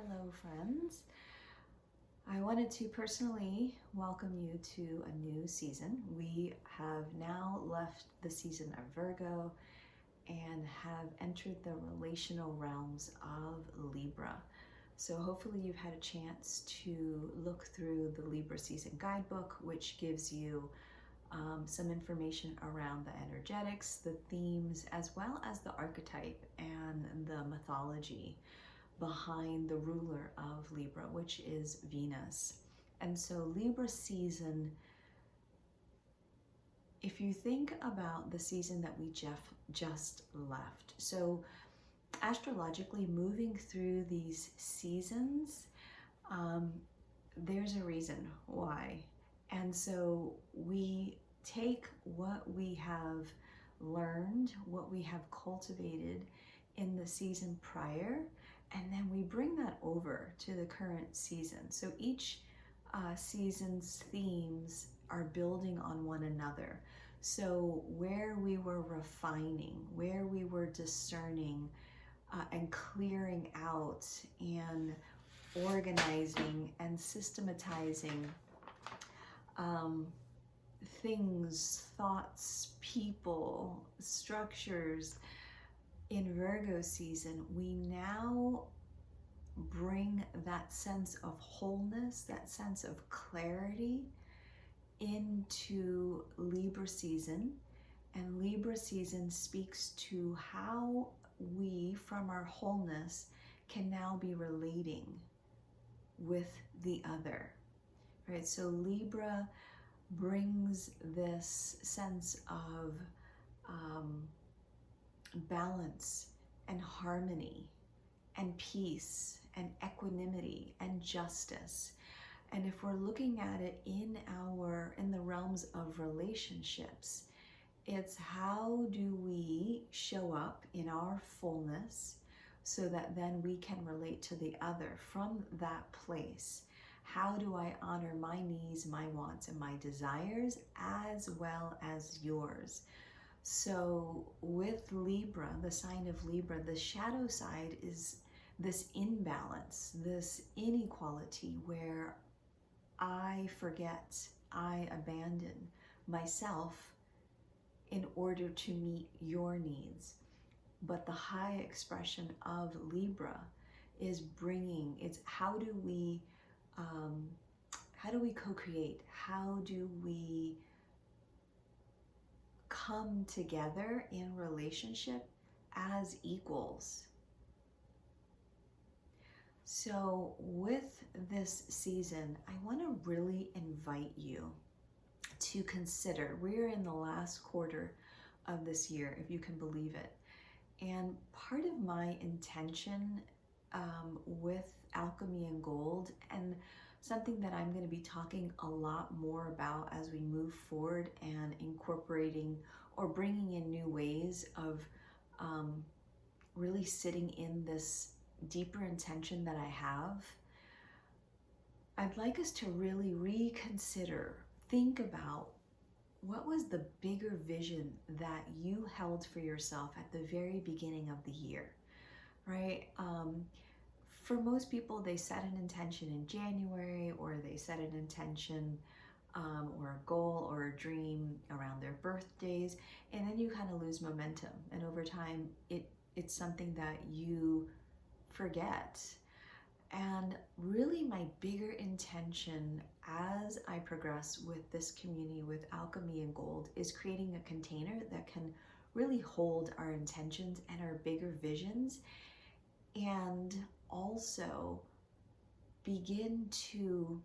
Hello, friends. I wanted to personally welcome you to a new season. We have now left the season of Virgo and have entered the relational realms of Libra. So hopefully you've had a chance to look through the Libra season guidebook, which gives you some information around the energetics, the themes, as well as the archetype and the mythology behind the ruler of Libra, which is Venus. And so Libra season, if you think about the season that we just left, so astrologically moving through these seasons, there's a reason why. And so we take what we have learned, what we have cultivated in the season prior, and then we bring that over to the current season. So each season's themes are building on one another. So where we were refining, where we were discerning and clearing out and organizing and systematizing things, thoughts, people, structures, in Virgo season, we now bring that sense of wholeness, that sense of clarity into Libra season. And Libra season speaks to how we, from our wholeness, can now be relating with the other, right? So Libra brings this sense of balance and harmony and peace and equanimity and justice. And if we're looking at it in the realms of relationships, it's how do we show up in our fullness so that then we can relate to the other from that place. How do I honor my needs, my wants, and my desires as well as yours? So with Libra, the sign of Libra, the shadow side is this imbalance, this inequality where I forget, I abandon myself in order to meet your needs. But the high expression of Libra is bringing, it's how do we co-create? How do we come together in relationship as equals? So with this season, I want to really invite you to consider, we're in the last quarter of this year, if you can believe it. And part of my intention with Alchemy and Gold, and something that I'm going to be talking a lot more about as we move forward and incorporating or bringing in new ways of really sitting in this deeper intention that I have, I'd like us to really reconsider, think about what was the bigger vision that you held for yourself at the very beginning of the year, right? For most people, they set an intention in January, or they set an intention or a goal or a dream around their birthdays, and then you kind of lose momentum. And over time, it's something that you forget. And really my bigger intention as I progress with this community with Alchemy and Gold is creating a container that can really hold our intentions and our bigger visions, and also begin to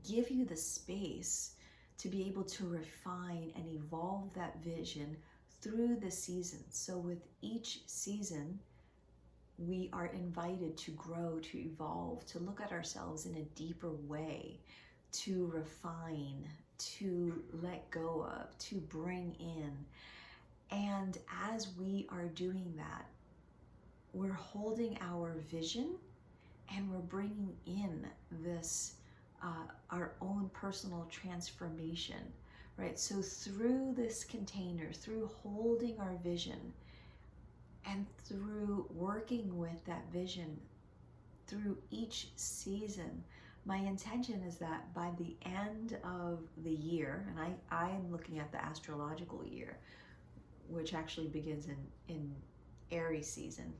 give you the space to be able to refine and evolve that vision through the seasons. So with each season, we are invited to grow, to evolve, to look at ourselves in a deeper way, to refine, to let go of, to bring in. And as we are doing that, we're holding our vision and we're bringing in this, our own personal transformation, right? So through this container, through holding our vision, and through working with that vision, through each season, my intention is that by the end of the year, and I am looking at the astrological year, which actually begins in Aries season,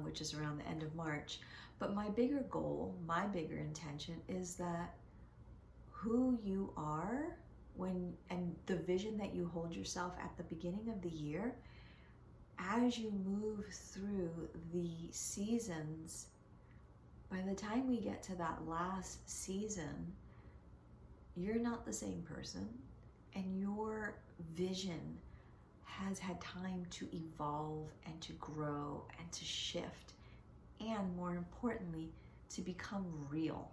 which is around the end of March. But my bigger goal, my bigger intention is that who you are and the vision that you hold yourself at the beginning of the year, as you move through the seasons, by the time we get to that last season, you're not the same person, and your vision has had time to evolve and to grow and to shift, and more importantly, to become real,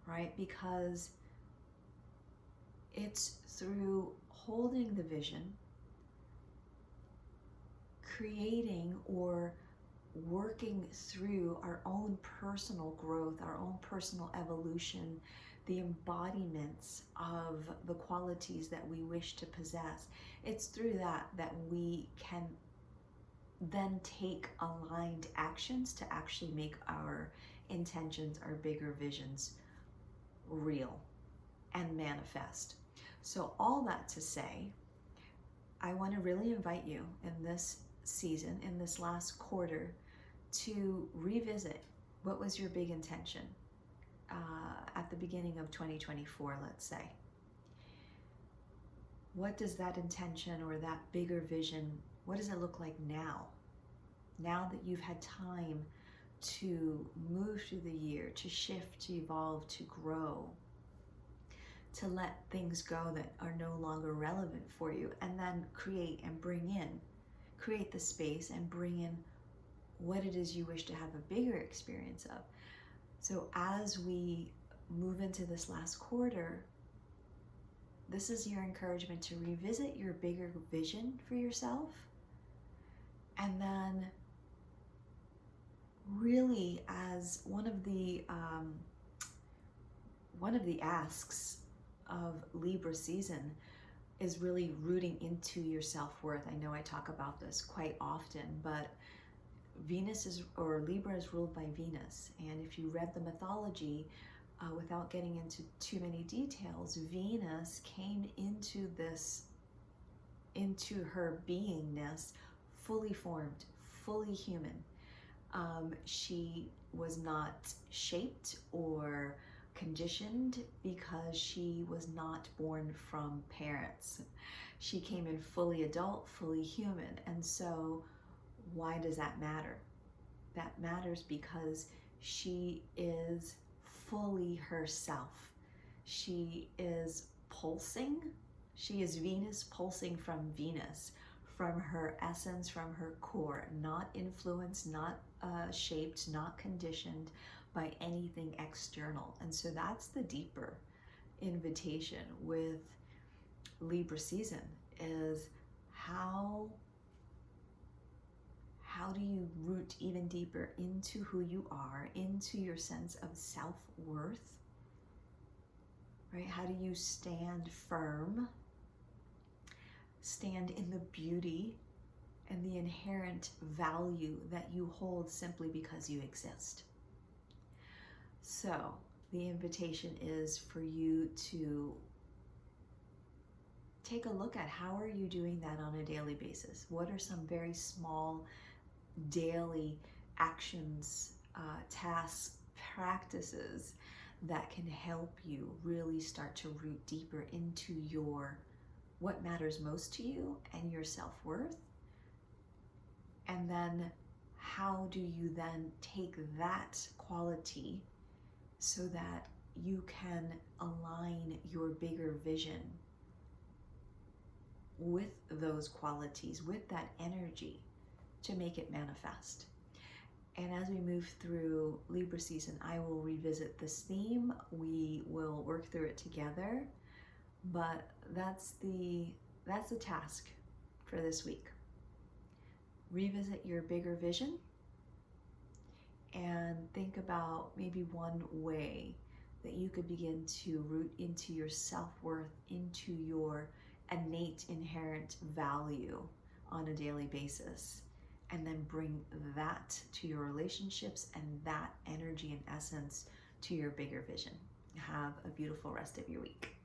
right? Because it's through holding the vision, creating or working through our own personal growth, our own personal evolution, the embodiments of the qualities that we wish to possess. It's through that we can then take aligned actions to actually make our intentions, our bigger visions real and manifest. So all that to say, I want to really invite you in this season, in this last quarter, to revisit what was your big intention at the beginning of 2024, let's say. What does that intention or that bigger vision, what does it look like now? Now that you've had time to move through the year, to shift, to evolve, to grow, to let things go that are no longer relevant for you, and then create the space and bring in what it is you wish to have a bigger experience of. So as we move into this last quarter, this is your encouragement to revisit your bigger vision for yourself, and then really, as one of the asks of Libra season is really rooting into your self-worth. I know I talk about this quite often, but Libra is ruled by Venus. And if you read the mythology, without getting into too many details, Venus came into her beingness fully formed, fully human. She was not shaped or conditioned because she was not born from parents. She came in fully adult, fully human. And so why does that matter? That matters because she is fully herself. She is pulsing. She is Venus pulsing from Venus, from her essence, from her core, not influenced, not shaped, not conditioned by anything external. And so that's the deeper invitation with Libra season, is how do you root even deeper into who you are, into your sense of self-worth, right? How do you stand firm, stand in the beauty and the inherent value that you hold simply because you exist? So the invitation is for you to take a look at how are you doing that on a daily basis? What are some very small daily actions, tasks, practices that can help you really start to root deeper into what matters most to you and your self-worth? And then how do you then take that quality so that you can align your bigger vision with those qualities, with that energy, to make it manifest? And as we move through Libra season, I will revisit this theme. We will work through it together, but that's the task for this week. Revisit your bigger vision and think about maybe one way that you could begin to root into your self-worth, into your innate inherent value on a daily basis, and then bring that to your relationships and that energy and essence to your bigger vision. Have a beautiful rest of your week.